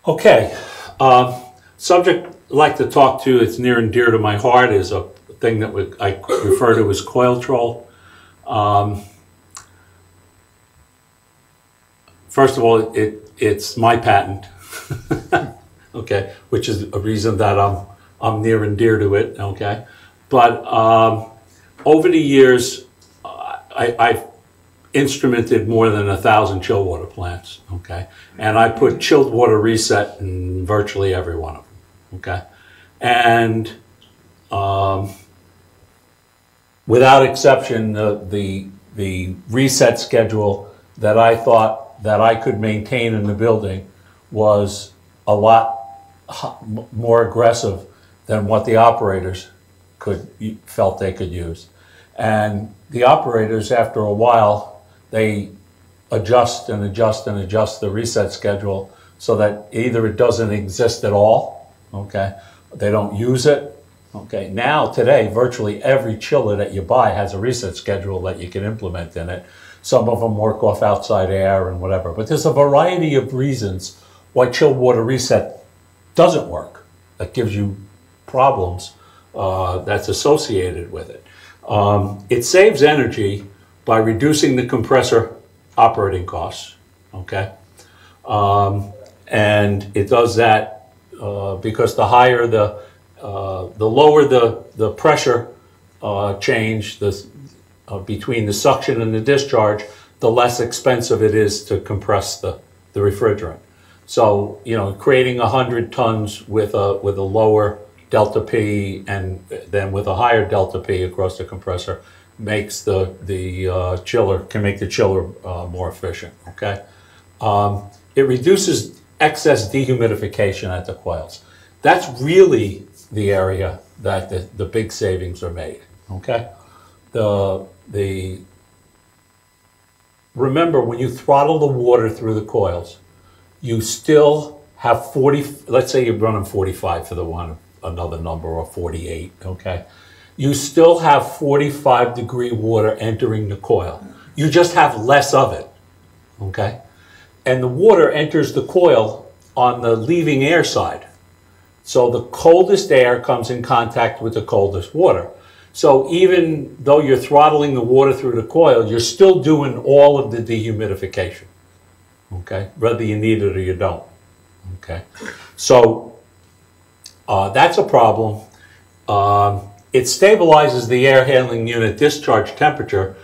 Okay, subject I'd like to talk to, it's near and dear to my heart, is a thing that I refer to as Coli-Trol. First of all, it's my patent, okay, which is a reason that I'm near and dear to it, okay. But over the years, I've instrumented more than 1,000 chilled water plants, okay? And I put chilled water reset in virtually every one of them, okay? And without exception, the reset schedule that I thought that I could maintain in the building was a lot more aggressive than what the operators felt they could use. And the operators, after a while, they adjust and adjust and adjust the reset schedule so that either it doesn't exist at all, okay, they don't use it, okay. Now, today, virtually every chiller that you buy has a reset schedule that you can implement in it. Some of them work off outside air and whatever, but there's a variety of reasons why chilled water reset doesn't work, that gives you problems that's associated with it. It saves energy by reducing the compressor operating costs, okay? And it does that because the lower the pressure change between the suction and the discharge, the less expensive it is to compress the refrigerant. So, you know, creating 100 tons with a lower delta P and then with a higher delta P across the compressor makes the chiller, can make the chiller more efficient, okay? It reduces excess dehumidification at the coils. That's really the area that the big savings are made, okay? Remember, when you throttle the water through the coils, you still have 40, let's say you're running 45 for the one, another number, or 48, okay? You still have 45-degree water entering the coil. You just have less of it, okay? And the water enters the coil on the leaving air side. So the coldest air comes in contact with the coldest water. So even though you're throttling the water through the coil, you're still doing all of the dehumidification, okay? Whether you need it or you don't, okay? So that's a problem. It stabilizes the air handling unit discharge temperature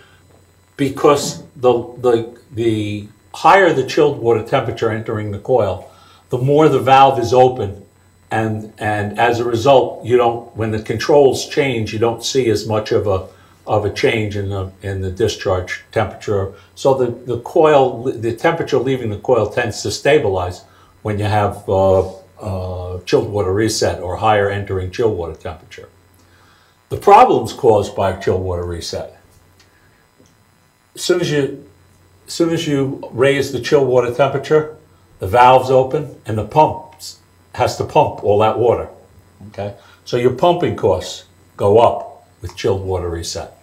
because the higher the chilled water temperature entering the coil, the more the valve is open, and as a result, you don't, when the controls change, you don't see as much of a change in the discharge temperature. So the temperature leaving the coil tends to stabilize when you have chilled water reset or higher entering chilled water temperature. The problems caused by chilled water reset. As soon as you raise the chilled water temperature, the valve's open and the pump has to pump all that water, okay? So your pumping costs go up with chilled water reset.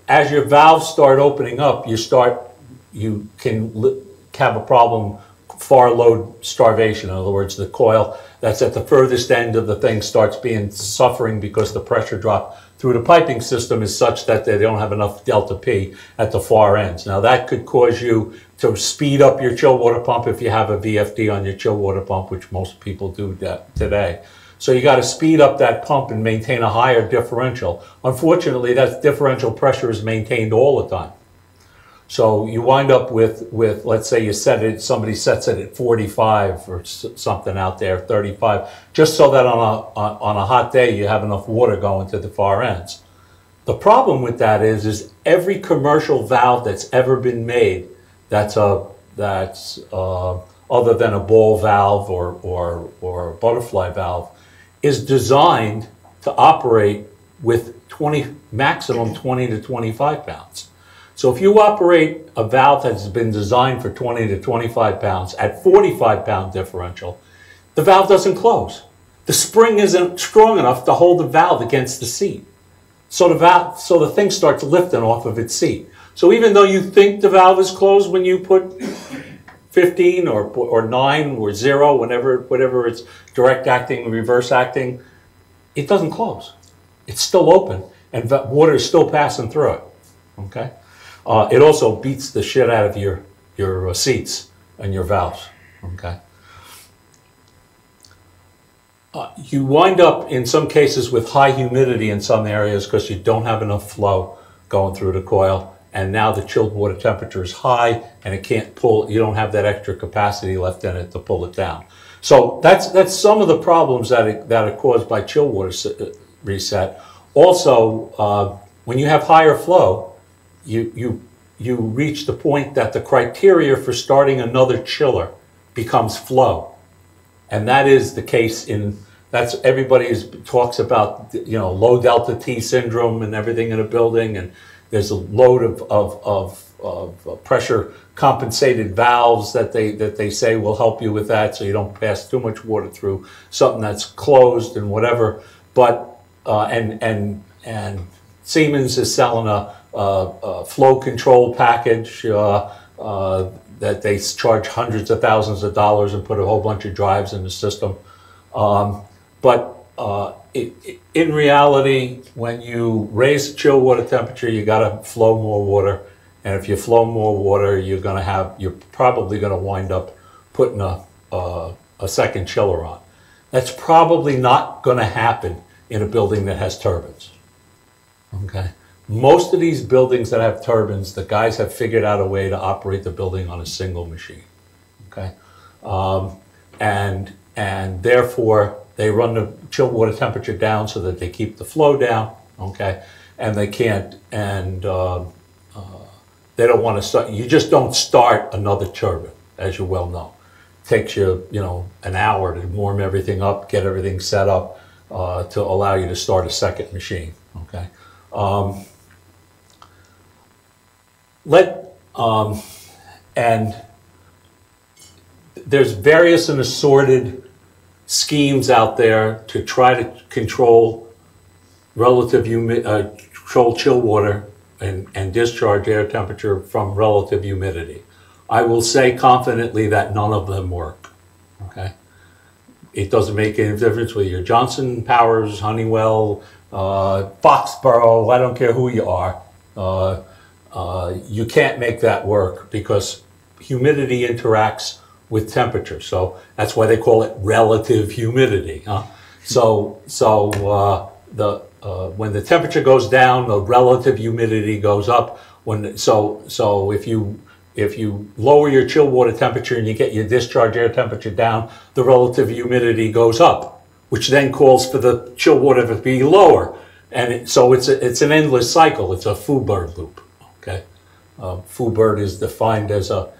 As your valves start opening up, you can have a problem, far load starvation. In other words, the coil that's at the furthest end of the thing starts suffering because the pressure drop through the piping system is such that they don't have enough delta P at the far ends. Now that could cause you to speed up your chill water pump if you have a VFD on your chill water pump, which most people do today. So you got to speed up that pump and maintain a higher differential. Unfortunately, that differential pressure is maintained all the time. So you wind up with let's say you set it, somebody sets it at 45 or something out there, 35, just so that on a hot day you have enough water going to the far ends. The problem with that is every commercial valve that's ever been made that's other than a ball valve or a butterfly valve is designed to operate with maximum 20 to 25 pounds. So if you operate a valve that's been designed for 20 to 25 pounds at 45-pound differential, the valve doesn't close. The spring isn't strong enough to hold the valve against the seat. So the thing starts lifting off of its seat. So even though you think the valve is closed when you put 15 or 9 or 0, whatever it's direct acting, reverse acting, it doesn't close. It's still open, and water is still passing through it. Okay. It also beats the shit out of your seats and your valves. Okay. You wind up in some cases with high humidity in some areas because you don't have enough flow going through the coil, and now the chilled water temperature is high and it can't pull. You don't have that extra capacity left in it to pull it down. So that's some of the problems that are caused by chill water reset. Also, when you have higher flow, you reach the point that the criteria for starting another chiller becomes flow. And that is the case everybody talks about, low delta T syndrome and everything in a building, and there's a load of pressure compensated valves that they say will help you with that, so you don't pass too much water through something that's closed and whatever. But and Siemens is selling a flow control package that they charge hundreds of thousands of dollars and put a whole bunch of drives in the system. In reality, when you raise the chill water temperature, you got to flow more water, and if you flow more water, you're probably going to wind up putting a second chiller on. That's probably not going to happen in a building that has turbines. Okay. Most of these buildings that have turbines, the guys have figured out a way to operate the building on a single machine. Okay. And therefore, they run the chilled water temperature down so that they keep the flow down, okay? And they can't, and they don't want to start, you just don't start another turbine, as you well know. It takes you, an hour to warm everything up, get everything set up to allow you to start a second machine, okay? And there's various and assorted schemes out there to try to control control chill water and discharge air temperature from relative humidity. I will say confidently that none of them work. Okay, it doesn't make any difference whether you're Johnson, Powers, Honeywell, Foxborough. I don't care who you are. You can't make that work because humidity interacts with temperature, so that's why they call it relative humidity. Huh? When the temperature goes down, the relative humidity goes up. So if you lower your chill water temperature and you get your discharge air temperature down, the relative humidity goes up, which then calls for the chill water to be lower, and so it's an endless cycle. It's a Foo-bird loop. Okay, Foo-bird is defined as a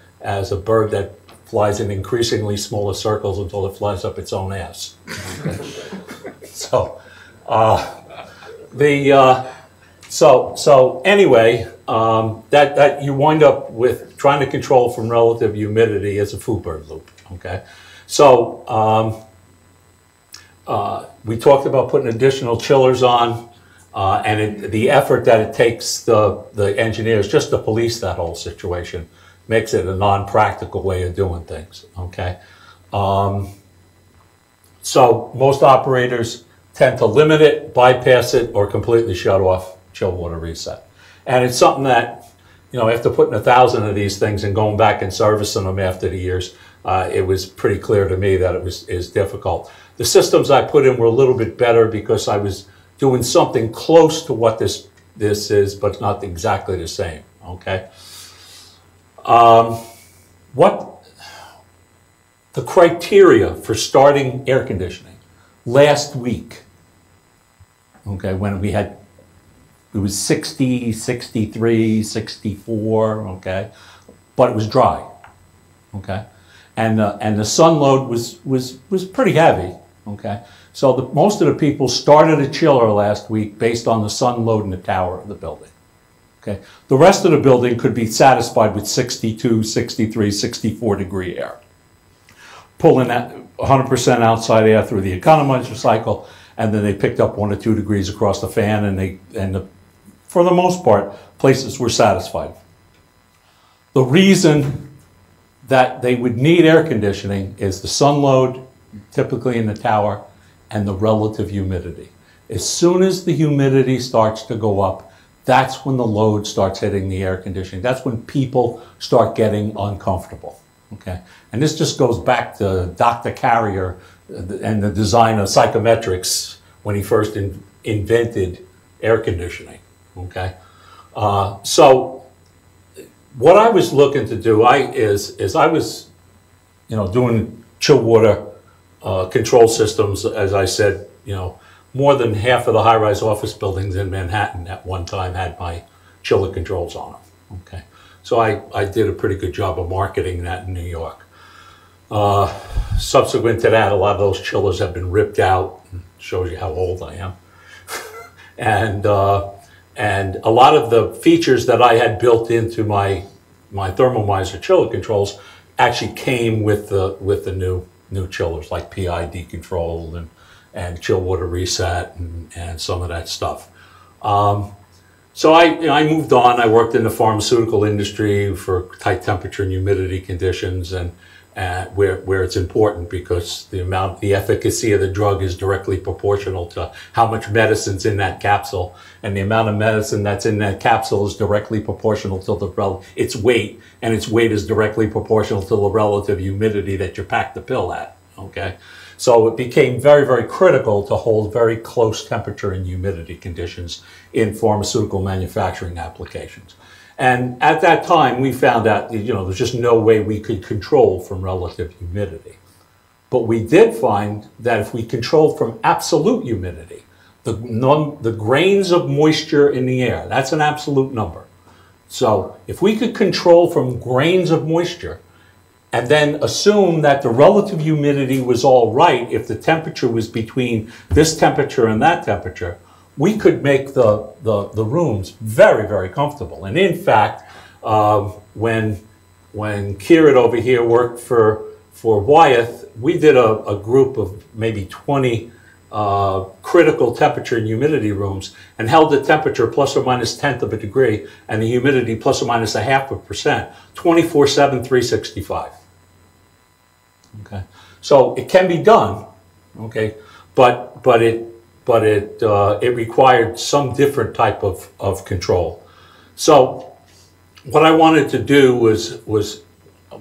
bird that flies in increasingly smaller circles until it flies up its own ass. Okay. So anyway, that you wind up with trying to control from relative humidity as a Foo-bird loop. Okay, so we talked about putting additional chillers on, and the effort that it takes the engineers just to police that whole situation makes it a non-practical way of doing things, okay? So most operators tend to limit it, bypass it, or completely shut off chill water reset. And it's something that, after putting 1,000 of these things and going back and servicing them after the years, it was pretty clear to me that it is difficult. The systems I put in were a little bit better because I was doing something close to what this is, but not exactly the same, okay? What the criteria for starting air conditioning last week, okay, when it was 60, 63, 64, okay, but it was dry, okay, and the sun load was pretty heavy, okay, so most of the people started a chiller last week based on the sun load in the tower of the building. Okay. The rest of the building could be satisfied with 62, 63, 64 degree air. Pulling that 100% outside air through the economizer cycle, and then they picked up 1 or 2 degrees across the fan, and for the most part, places were satisfied. The reason that they would need air conditioning is the sun load, typically in the tower, and the relative humidity. As soon as the humidity starts to go up, that's when the load starts hitting the air conditioning. That's when people start getting uncomfortable, okay? And this just goes back to Dr. Carrier and the design of psychometrics when he first invented air conditioning, okay? So what I was looking to do is I was, doing chill water control systems, as I said, more than half of the high-rise office buildings in Manhattan at one time had my chiller controls on them, okay? So I did a pretty good job of marketing that in New York. Subsequent to that, a lot of those chillers have been ripped out. Shows you how old I am. And a lot of the features that I had built into my Thermomizer chiller controls actually came with the new chillers, like PID control and chill water reset and some of that stuff. So I moved on. I worked in the pharmaceutical industry for tight temperature and humidity conditions, and where it's important because the efficacy of the drug is directly proportional to how much medicine's in that capsule, and the amount of medicine that's in that capsule is directly proportional to its weight, and its weight is directly proportional to the relative humidity that you pack the pill at, okay? So it became very, very critical to hold very close temperature and humidity conditions in pharmaceutical manufacturing applications. And at that time, we found out, there's just no way we could control from relative humidity. But we did find that if we controlled from absolute humidity, the grains of moisture in the air, that's an absolute number. So if we could control from grains of moisture, and then assume that the relative humidity was all right if the temperature was between this temperature and that temperature, we could make the rooms very, very comfortable. And in fact, when Kieran over here worked for Wyeth, we did a group of maybe 20 critical temperature and humidity rooms and held the temperature plus or minus 1/10 of a degree and the humidity plus or minus 0.5%, 24/7, 365. Okay, so it can be done, okay, but it required some different type of control. So what I wanted to do was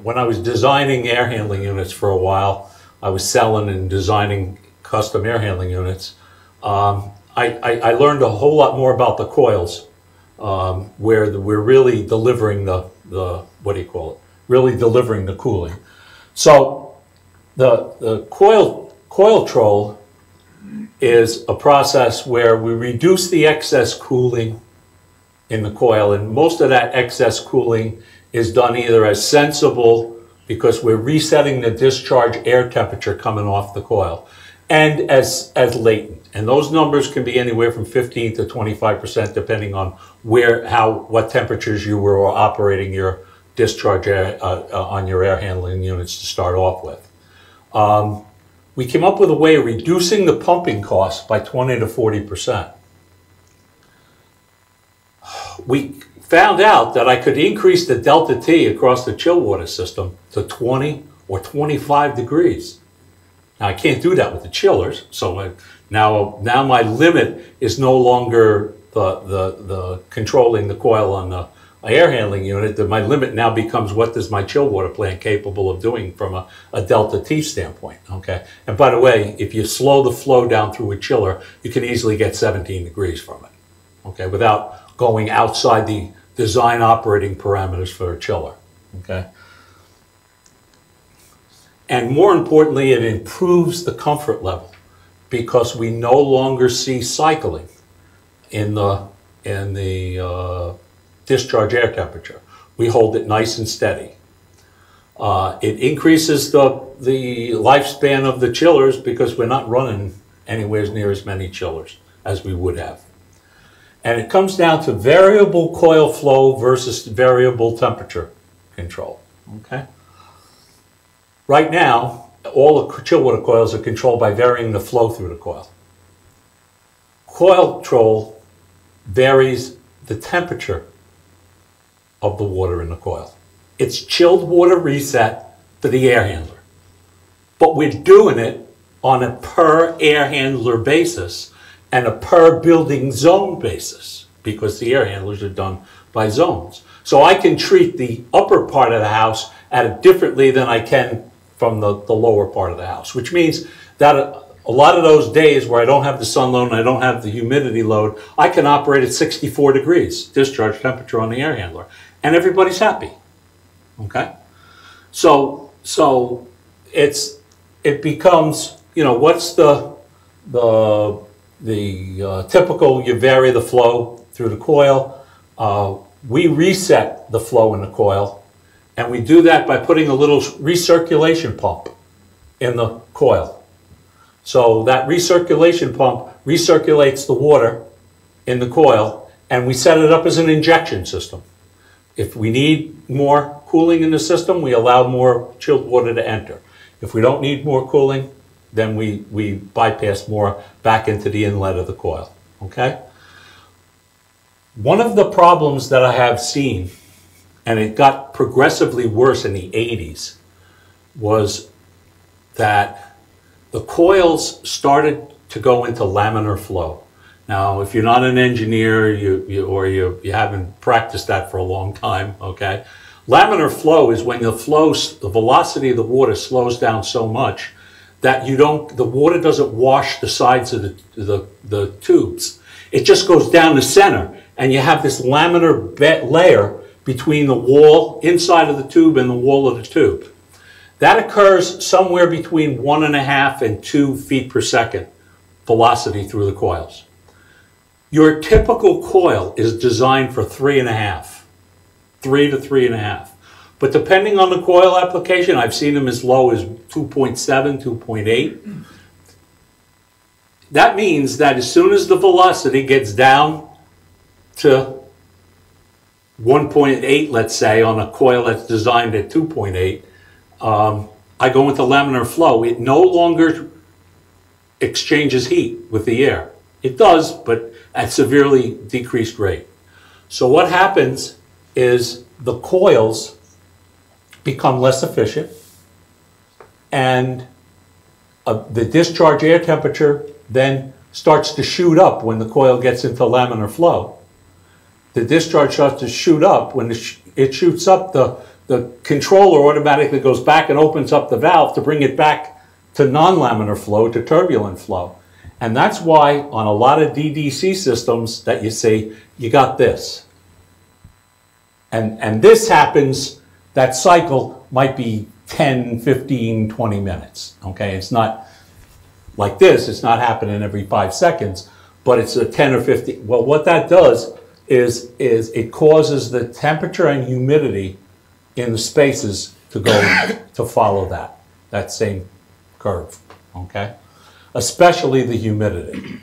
when I was designing air handling units for a while, I was selling and designing custom air handling units. I learned a whole lot more about the coils, where we're really delivering really delivering the cooling. So the Coli-Trol is a process where we reduce the excess cooling in the coil, and most of that excess cooling is done either as sensible, because we're resetting the discharge air temperature coming off the coil, and as latent. And those numbers can be anywhere from 15 to 25%, depending on what temperatures you were operating your discharge air, on your air handling units to start off with. We came up with a way of reducing the pumping costs by 20 to 40%. We found out that I could increase the delta T across the chill water system to 20 or 25 degrees. Now I can't do that with the chillers, so now my limit is no longer the controlling the coil on the air handling unit. My limit now becomes what is my chill water plant capable of doing from a delta T standpoint, okay? And by the way, if you slow the flow down through a chiller, you can easily get 17 degrees from it, okay, without going outside the design operating parameters for a chiller, okay? And more importantly, it improves the comfort level because we no longer see cycling in the discharge air temperature. We hold it nice and steady. It increases the lifespan of the chillers because we're not running anywhere near as many chillers as we would have. And it comes down to variable coil flow versus variable temperature control, okay? Right now, all the chill water coils are controlled by varying the flow through the coil. Coli-Trol varies the temperature of the water in the coil. It's chilled water reset for the air handler. But we're doing it on a per air handler basis and a per building zone basis, because the air handlers are done by zones. So I can treat the upper part of the house differently than I can from the lower part of the house, which means that a lot of those days where I don't have the sun load and I don't have the humidity load, I can operate at 64 degrees discharge temperature on the air handler, and everybody's happy. Okay, so it becomes, you know, what's the typical? You vary the flow through the coil. We reset the flow in the coil, and we do that by putting a little recirculation pump in the coil. So that recirculation pump recirculates the water in the coil, and we set it up as an injection system. If we need more cooling in the system, we allow more chilled water to enter. If we don't need more cooling, then we bypass more back into the inlet of the coil, okay? One of the problems that I have seen, and it got progressively worse in the 80s, was that the coils started to go into laminar flow. Now, if you're not an engineer you haven't practiced that for a long time, okay? Laminar flow is when the velocity of the water slows down so much that the water doesn't wash the sides of the tubes. It just goes down the center, and you have this laminar layer between the wall inside of the tube and the wall of the tube. That occurs somewhere between 1.5 and 2 feet per second velocity through the coils. Your typical coil is designed for 3.5, 3 to 3.5. But depending on the coil application, I've seen them as low as 2.7, 2.8. That means that as soon as the velocity gets down to 1.8, let's say, on a coil that's designed at 2.8, I go into laminar flow. It no longer exchanges heat with the air. It does, but at severely decreased rate. So what happens is the coils become less efficient, and the discharge air temperature then starts to shoot up when the coil gets into laminar flow. The discharge starts to shoot up. When it shoots up, the controller automatically goes back and opens up the valve to bring it back to non-laminar flow, to turbulent flow. And that's why on a lot of DDC systems that you see, you got this. And this happens, that cycle might be 10, 15, 20 minutes, okay? It's not like this, it's not happening every 5 seconds, but it's a 10 or 15. Well, what that does is it causes the temperature and humidity in the spaces to go to follow that same curve, okay? Especially the humidity.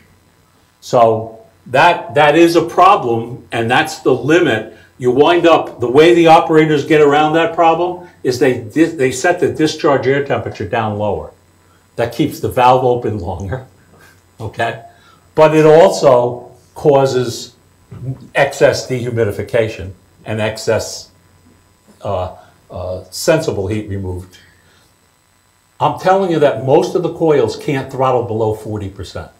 So that is a problem, and that's the limit. You wind up, the way the operators get around that problem is they set the discharge air temperature down lower. That keeps the valve open longer, okay? But it also causes excess dehumidification and excess sensible heat removed. I'm telling you that most of the coils can't throttle below 40%.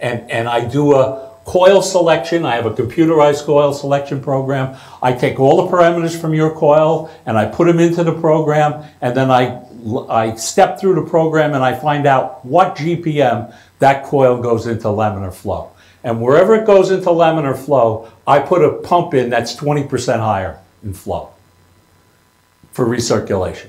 And I do a coil selection. I have a computerized coil selection program. I take all the parameters from your coil and I put them into the program, and then I step through the program and I find out what GPM that coil goes into laminar flow. And wherever it goes into laminar flow, I put a pump in that's 20% higher in flow for recirculation.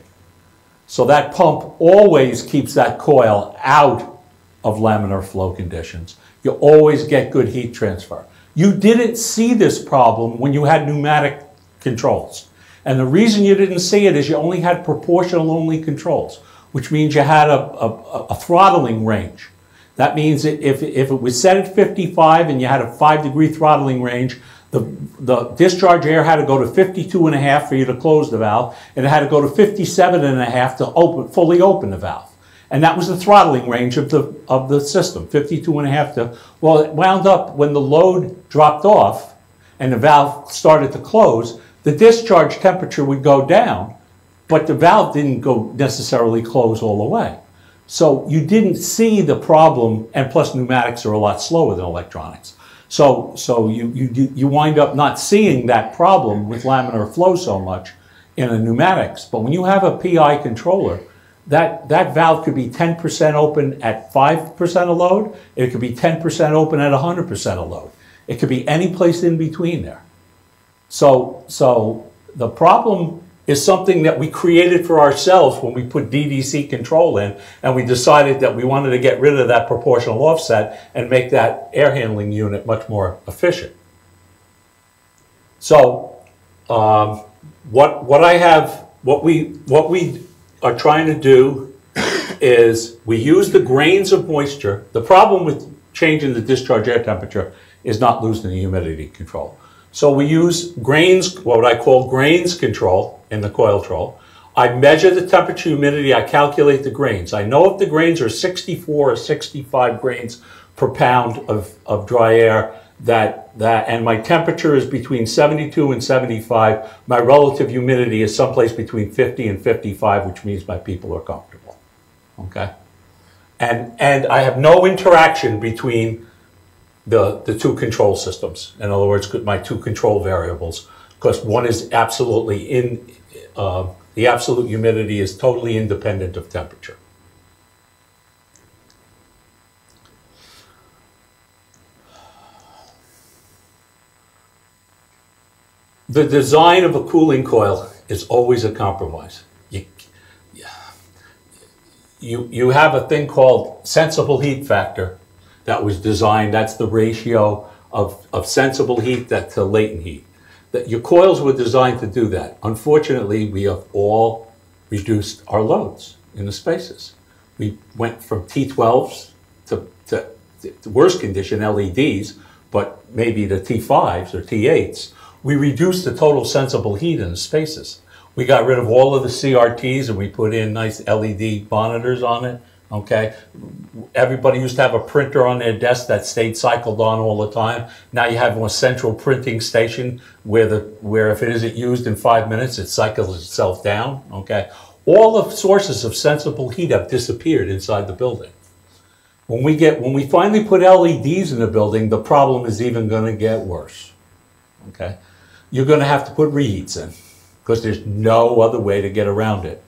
So that pump always keeps that coil out of laminar flow conditions. You always get good heat transfer. You didn't see this problem when you had pneumatic controls. And the reason you didn't see it is you only had proportional only controls, which means you had a throttling range. That means if it was set at 55 and you had a 5-degree throttling range, the discharge air had to go to 52.5 for you to close the valve, and it had to go to 57.5 to fully open the valve. And that was the throttling range of the system, 52.5 to, well, it wound up when the load dropped off and the valve started to close, the discharge temperature would go down, but the valve didn't go necessarily close all the way. So you didn't see the problem, and plus pneumatics are a lot slower than electronics. So you wind up not seeing that problem with laminar flow so much in a pneumatics. But when you have a PI controller, that valve could be 10% open at 5% of load. It could be 10% open at 100% of load. It could be any place in between there. So the problem is something that we created for ourselves when we put DDC control in, and we decided that we wanted to get rid of that proportional offset and make that air handling unit much more efficient. So what we are trying to do is we use the grains of moisture. The problem with changing the discharge air temperature is not losing the humidity control. So we use grains, what I call grains control in the Coli-Trol. I measure the temperature, humidity, I calculate the grains. I know if the grains are 64 or 65 grains per pound of dry air, and my temperature is between 72 and 75, my relative humidity is someplace between 50 and 55, which means my people are comfortable, okay? And I have no interaction between the two control systems. In other words, my two control variables, because one is absolutely the absolute humidity is totally independent of temperature. The design of a cooling coil is always a compromise. You have a thing called sensible heat factor that was designed. That's the ratio of sensible heat to latent heat. That your coils were designed to do that. Unfortunately, we have all reduced our loads in the spaces. We went from T12s to worst condition LEDs, but maybe the T5s or T8s. We reduced the total sensible heat in the spaces. We got rid of all of the CRTs and we put in nice LED monitors on it, okay? Everybody used to have a printer on their desk that stayed cycled on all the time. Now you have a central printing station where if it isn't used in 5 minutes, it cycles itself down, okay? All the sources of sensible heat have disappeared inside the building. When we finally put LEDs in the building, the problem is even gonna get worse, okay? You're going to have to put reheats in because there's no other way to get around it.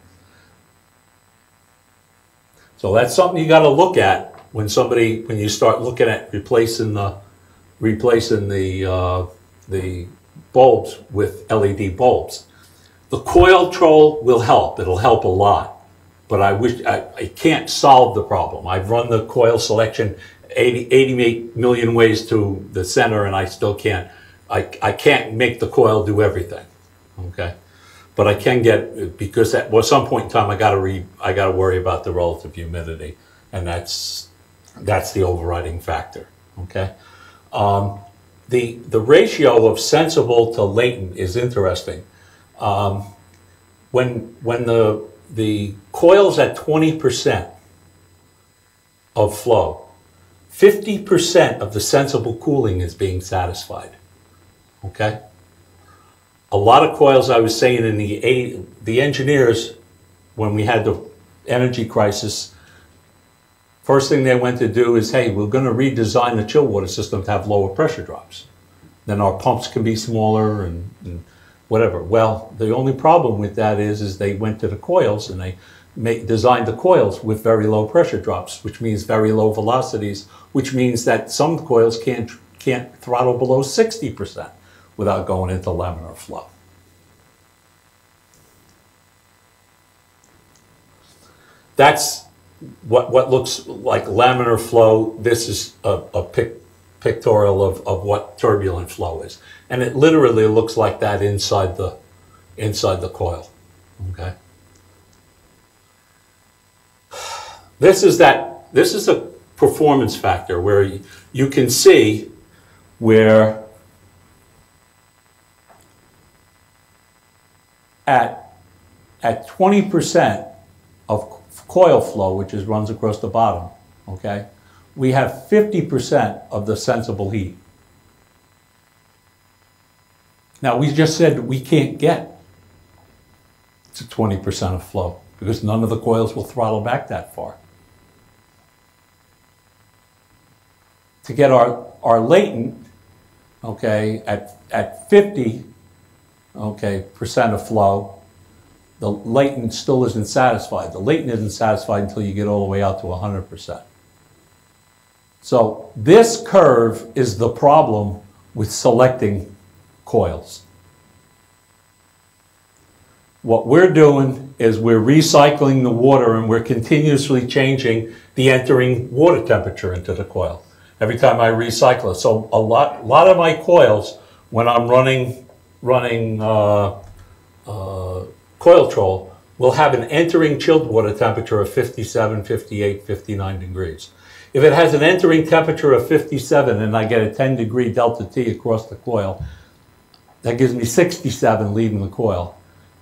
So that's something you got to look at when you start looking at replacing the bulbs with LED bulbs. The Coli-Trol will help. It'll help a lot, but I can't solve the problem. I've run the coil selection 88 million ways to the center, and I still can't. I can't make the coil do everything, okay? But I can because at some point in time I got to worry about the relative humidity, and that's the overriding factor, okay? The ratio of sensible to latent is interesting. When the coil's at 20% of flow, 50% of the sensible cooling is being satisfied. Okay? A lot of coils, I was saying in the engineers, when we had the energy crisis, first thing they went to do is, hey, we're going to redesign the chill water system to have lower pressure drops. Then our pumps can be smaller and whatever. Well, the only problem with that is they went to the coils and they designed the coils with very low pressure drops, which means very low velocities, which means that some coils can't throttle below 60%. Without going into laminar flow. That's what looks like laminar flow. This is a pictorial of what turbulent flow is. And it literally looks like that inside the coil, okay? This is a performance factor where you can see where at 20% of coil flow, which runs across the bottom, okay, we have 50% of the sensible heat. Now, we just said we can't get to 20% of flow because none of the coils will throttle back that far. To get our latent, okay, at 50, okay, percent of flow, the latent still isn't satisfied. The latent isn't satisfied until you get all the way out to 100%. So this curve is the problem with selecting coils. What we're doing is we're recycling the water and we're continuously changing the entering water temperature into the coil every time I recycle it. So a lot of my coils, when I'm running Coli-Trol, will have an entering chilled water temperature of 57, 58, 59 degrees. If it has an entering temperature of 57 and I get a 10-degree delta T across the coil, that gives me 67 leaving the coil.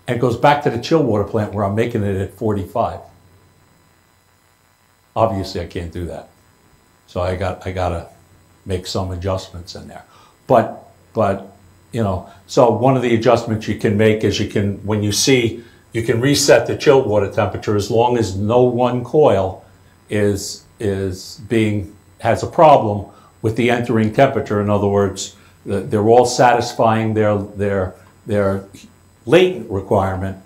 And it goes back to the chill water plant where I'm making it at 45. Obviously, I can't do that. So I gotta make some adjustments in there. But you know, so one of the adjustments you can make is you can reset the chilled water temperature as long as no one coil has a problem with the entering temperature. In other words, they're all satisfying their latent requirement.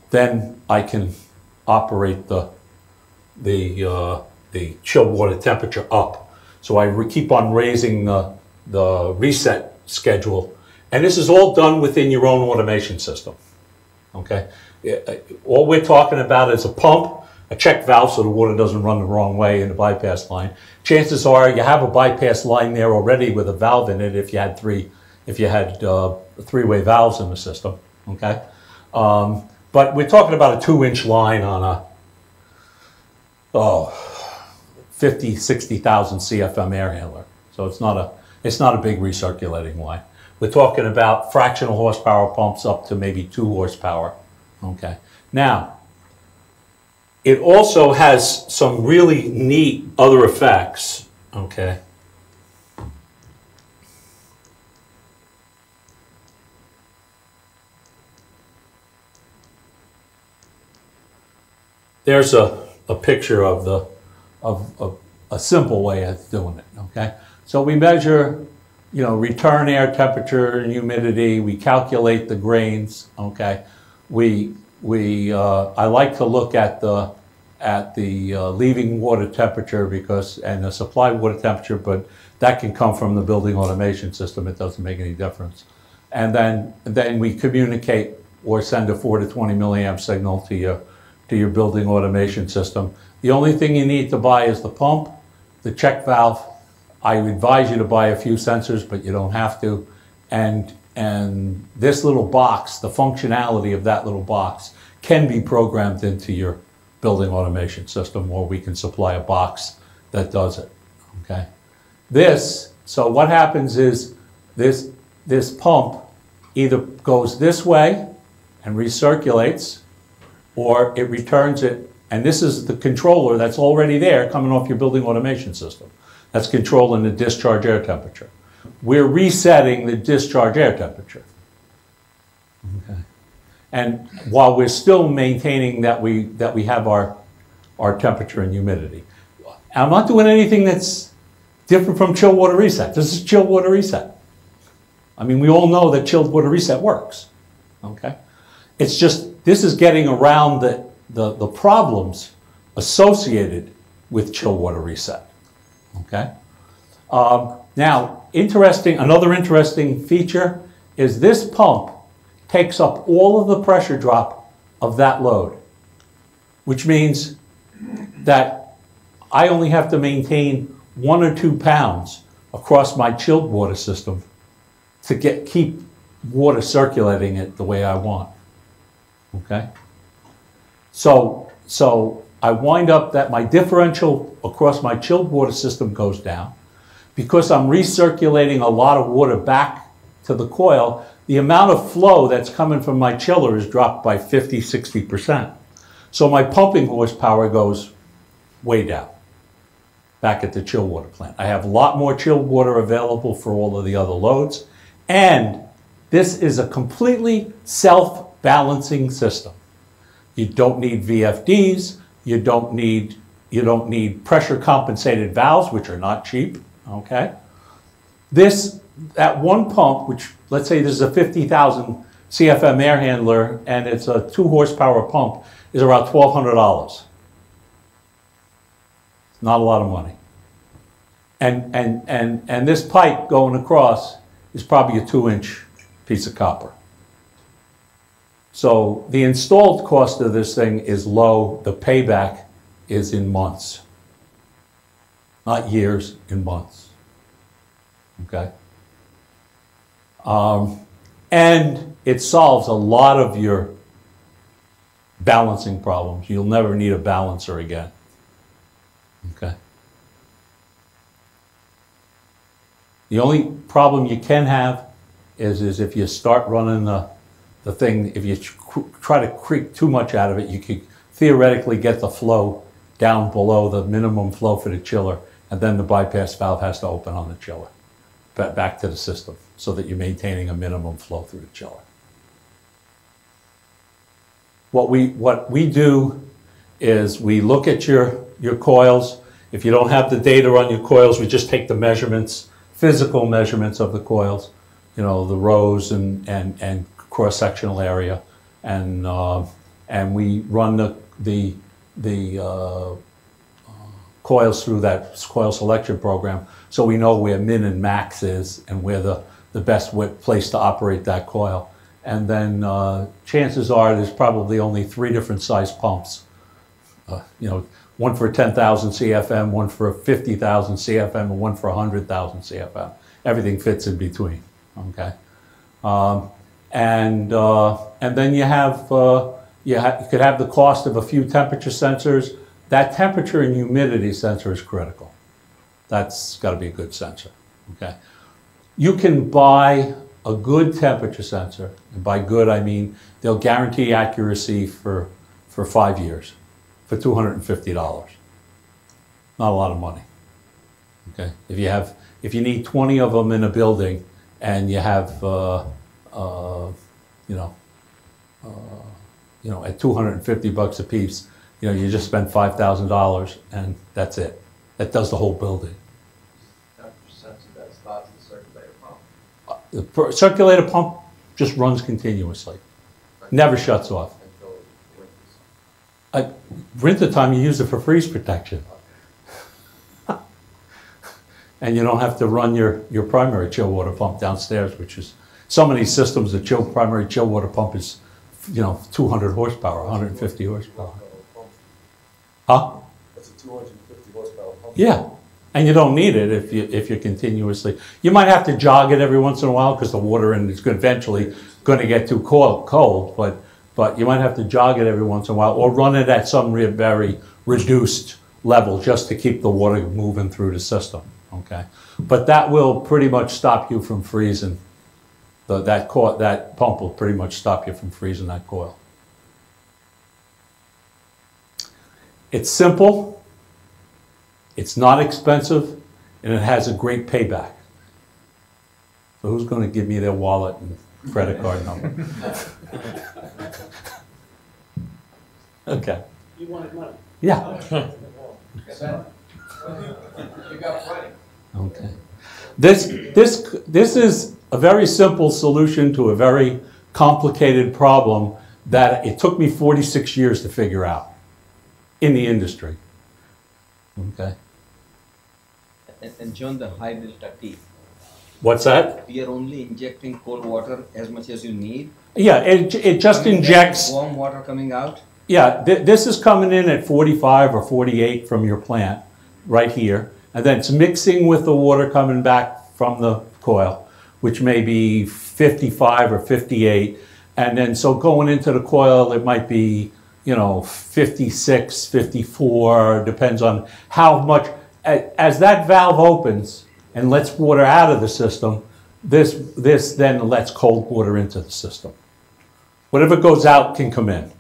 Then I can operate the chilled water temperature up. So I keep on raising the reset schedule. And this is all done within your own automation system, okay? All we're talking about is a pump, a check valve so the water doesn't run the wrong way in the bypass line. Chances are you have a bypass line there already with a valve in it if you had three-way valves in the system, okay? But we're talking about a 2-inch line on a 50, 60,000 CFM air handler. So it's not a big recirculating line. We're talking about fractional horsepower pumps up to maybe 2 horsepower. Okay. Now, it also has some really neat other effects. Okay. There's a picture of a simple way of doing it. Okay. So we measure, you know, return air temperature and humidity. We calculate the grains. Okay, I like to look at the leaving water temperature and the supply water temperature, but that can come from the building automation system. It doesn't make any difference. And then we communicate or send a 4 to 20 milliamp signal to your building automation system. The only thing you need to buy is the pump, the check valve. I advise you to buy a few sensors, but you don't have to. And this little box, the functionality of that little box can be programmed into your building automation system, or we can supply a box that does it, okay? So what happens is this pump either goes this way and recirculates, or it returns it, and this is the controller that's already there coming off your building automation system. That's controlling the discharge air temperature. We're resetting the discharge air temperature. Okay. And while we're still maintaining that we have our temperature and humidity. I'm not doing anything that's different from chilled water reset. This is chilled water reset. I mean, we all know that chilled water reset works. Okay? It's just, this is getting around the problems associated with chilled water reset. Okay. Now, another interesting feature is this pump takes up all of the pressure drop of that load, which means that I only have to maintain 1 or 2 pounds across my chilled water system to keep water circulating it the way I want. Okay. So I wind up that my differential across my chilled water system goes down. Because I'm recirculating a lot of water back to the coil, the amount of flow that's coming from my chiller is dropped by 50, 60%. So my pumping horsepower goes way down back at the chill water plant. I have a lot more chilled water available for all of the other loads, and This is a completely self-balancing system. You don't need VFDs, you don't need pressure compensated valves, which are not cheap, okay? That one pump, which let's say this is a 50,000 CFM air handler and it's a 2 horsepower pump, is around $1,200. Not a lot of money. And this pipe going across is probably a 2-inch piece of copper. So the installed cost of this thing is low. The payback is in months. Not years, in months. Okay? And it solves a lot of your balancing problems. You'll never need a balancer again. Okay? The only problem you can have is if you start running the thing, if you try to creep too much out of it, you could theoretically get the flow down below the minimum flow for the chiller, and then the bypass valve has to open on the chiller, back to the system, so that you're maintaining a minimum flow through the chiller. What we do is we look at your coils. If you don't have the data on your coils, we just take the measurements, physical measurements of the coils, you know, the rows and cross-sectional area, and we run the coils through that coil selection program, so we know where min and max is and where the best place to operate that coil. And then chances are there's probably only 3 different size pumps. You know, one for 10,000 CFM, one for 50,000 CFM, and one for 100,000 CFM. Everything fits in between. Okay, and then you could have the cost of a few temperature sensors. That temperature and humidity sensor is critical. That's got to be a good sensor. Okay, you can buy a good temperature sensor, and by good I mean they'll guarantee accuracy for 5 years, for $250. Not a lot of money. Okay, if you need 20 of them in a building, and you have at $250 a piece, you know, you just spend $5,000 and that's it. That does the whole building. The circulator pump just runs continuously, never shuts off. Winter time you use it for freeze protection. And you don't have to run your primary chill water pump downstairs, which is, some of these systems, the primary chill water pump is, you know, 200 horsepower, 150 horsepower. Huh? That's a 250 horsepower pump. Yeah, and you don't need it if you're continuously. You might have to jog it every once in a while because the water in it's eventually going to get too cold, but you might have to jog it every once in a while, or run it at some very reduced level just to keep the water moving through the system. Okay, but that will pretty much stop you from freezing. That pump will pretty much stop you from freezing that coil. It's simple, it's not expensive, and it has a great payback. So who's going to give me their wallet and credit card number? Okay. You wanted money. Yeah. You got plenty. Okay. This is a very simple solution to a very complicated problem that it took me 46 years to figure out in the industry. Okay. And John, the high delta T. What's that? We are only injecting cold water as much as you need. Yeah, it just injects warm water coming out. Yeah, this is coming in at 45 or 48 from your plant, right here. And then it's mixing with the water coming back from the coil, which may be 55 or 58. And then so going into the coil, it might be, you know, 56, 54, depends on how much. As that valve opens and lets water out of the system, this then lets cold water into the system. Whatever goes out can come in.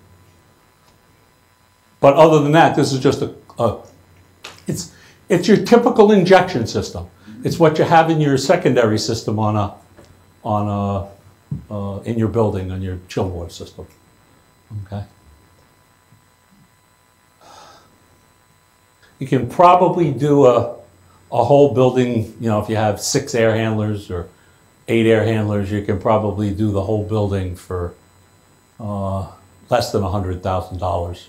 But other than that, this is just it's your typical injection system. It's what you have in your secondary system on a in your building on your chilled water system. Okay. You can probably do a whole building, you know, if you have 6 air handlers or 8 air handlers, you can probably do the whole building for less than $100,000.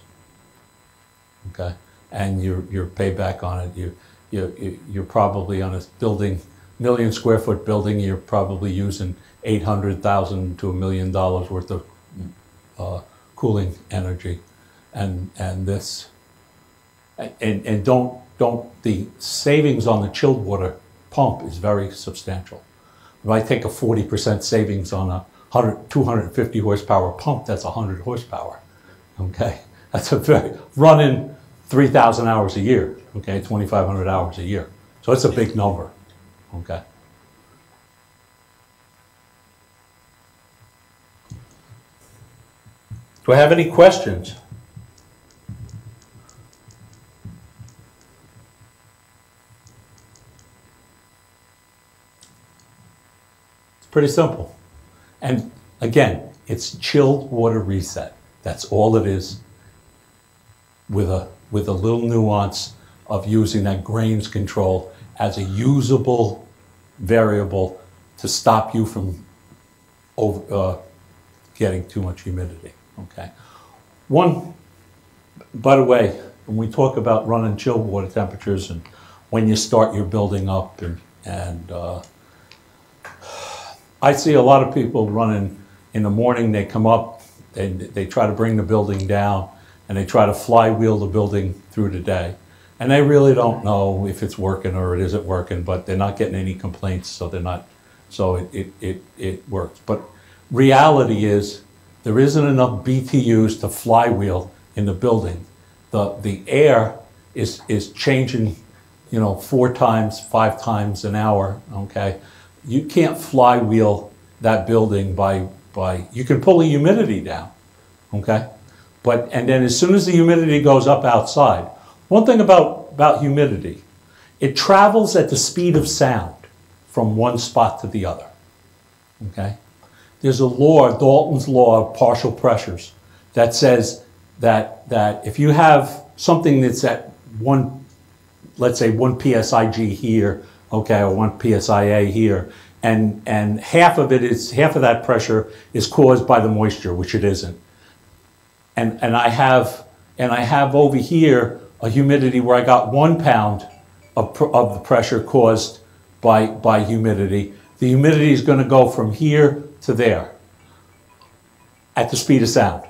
Okay, and your payback on it, you're probably on a building, million square foot building, you're probably using $800,000 to $1 million worth of cooling energy, and this, and don't the savings on the chilled water pump is very substantial. If I take a 40% savings on a 250 horsepower pump, that's 100 horsepower. Okay, that's a very running 3,000 hours a year. Okay, 2,500 hours a year. So it's a big number. Okay. Do I have any questions? It's pretty simple. And again, it's chilled water reset. That's all it is, with a little nuance of using that grains control as a usable variable to stop you from getting too much humidity. Okay. By the way, when we talk about running chilled water temperatures and when you start your building up, and I see a lot of people running in the morning, they come up and they try to bring the building down and they try to flywheel the building through the day. And they really don't know if it's working or it isn't working, but they're not getting any complaints, so they're not, so it works. But reality is there isn't enough BTUs to flywheel in the building. The air is changing, you know, 4 times, 5 times an hour, okay? You can't flywheel that building by you can pull the humidity down, okay? And then as soon as the humidity goes up outside, one thing about humidity, it travels at the speed of sound from one spot to the other, okay? There's a law, Dalton's law of partial pressures, that says that if you have something that's at let's say 1 psig here, okay, or 1 psia here, and half of that pressure is caused by the moisture, which it isn't. And I have over here a humidity where I got 1 pound of the pressure caused by humidity. The humidity is going to go from here to there at the speed of sound.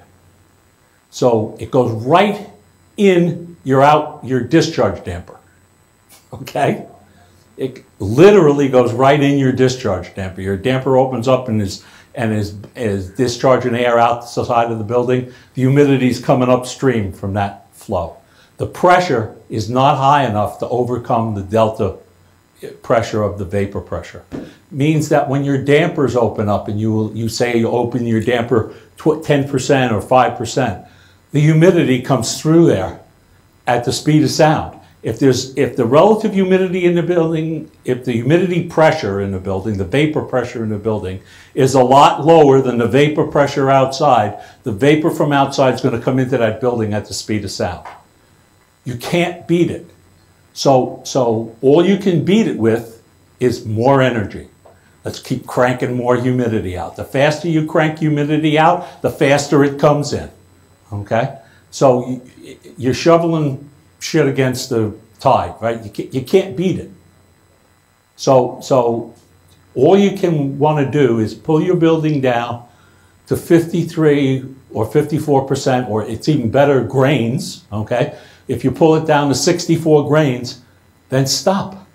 So it goes right in your discharge damper. Okay? It literally goes right in your discharge damper. Your damper opens up and is discharging air out the side of the building. The humidity is coming upstream from that flow. The pressure is not high enough to overcome the delta pressure of the vapor pressure. Means that when your dampers open up and you say you open your damper 10% or 5%, the humidity comes through there at the speed of sound. If the relative humidity in the building, if the humidity pressure in the building, the vapor pressure in the building is a lot lower than the vapor pressure outside, the vapor from outside is going to come into that building at the speed of sound. You can't beat it. So all you can beat it with is more energy. Let's keep cranking more humidity out. The faster you crank humidity out, the faster it comes in. Okay? So you're shoveling shit against the tide, right? You can't beat it. So all you can want to do is pull your building down to 53 or 54%, or it's even better, grains, okay? If you pull it down to 64 grains, then stop.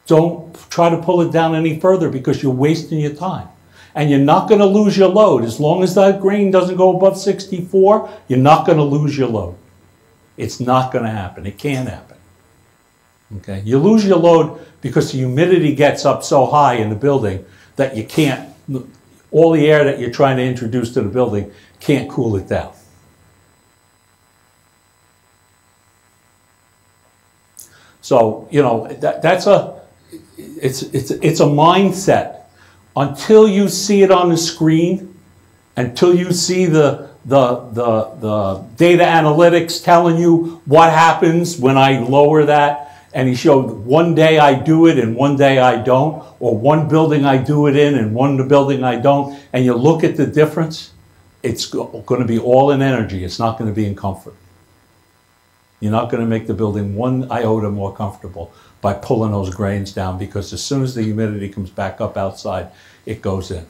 Don't try to pull it down any further because you're wasting your time. And you're not going to lose your load. As long as that grain doesn't go above 64, you're not going to lose your load. It's not going to happen. It can't happen. Okay? You lose your load because the humidity gets up so high in the building that you can't, all the air that you're trying to introduce to the building can't cool it down. So, you know, it's a mindset until you see it on the screen, until you see the data analytics telling you what happens when I lower that, and he showed one day I do it and one day I don't, or one building I do it in and one building I don't, and you look at the difference, it's going to be all in energy. It's not going to be in comfort. You're not going to make the building one iota more comfortable by pulling those grains down, because as soon as the humidity comes back up outside, it goes in.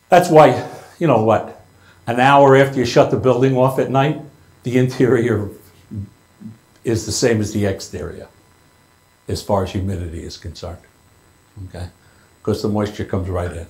That's why, you know what, an hour after you shut the building off at night, the interior is the same as the exterior as far as humidity is concerned, okay? Because the moisture comes right in.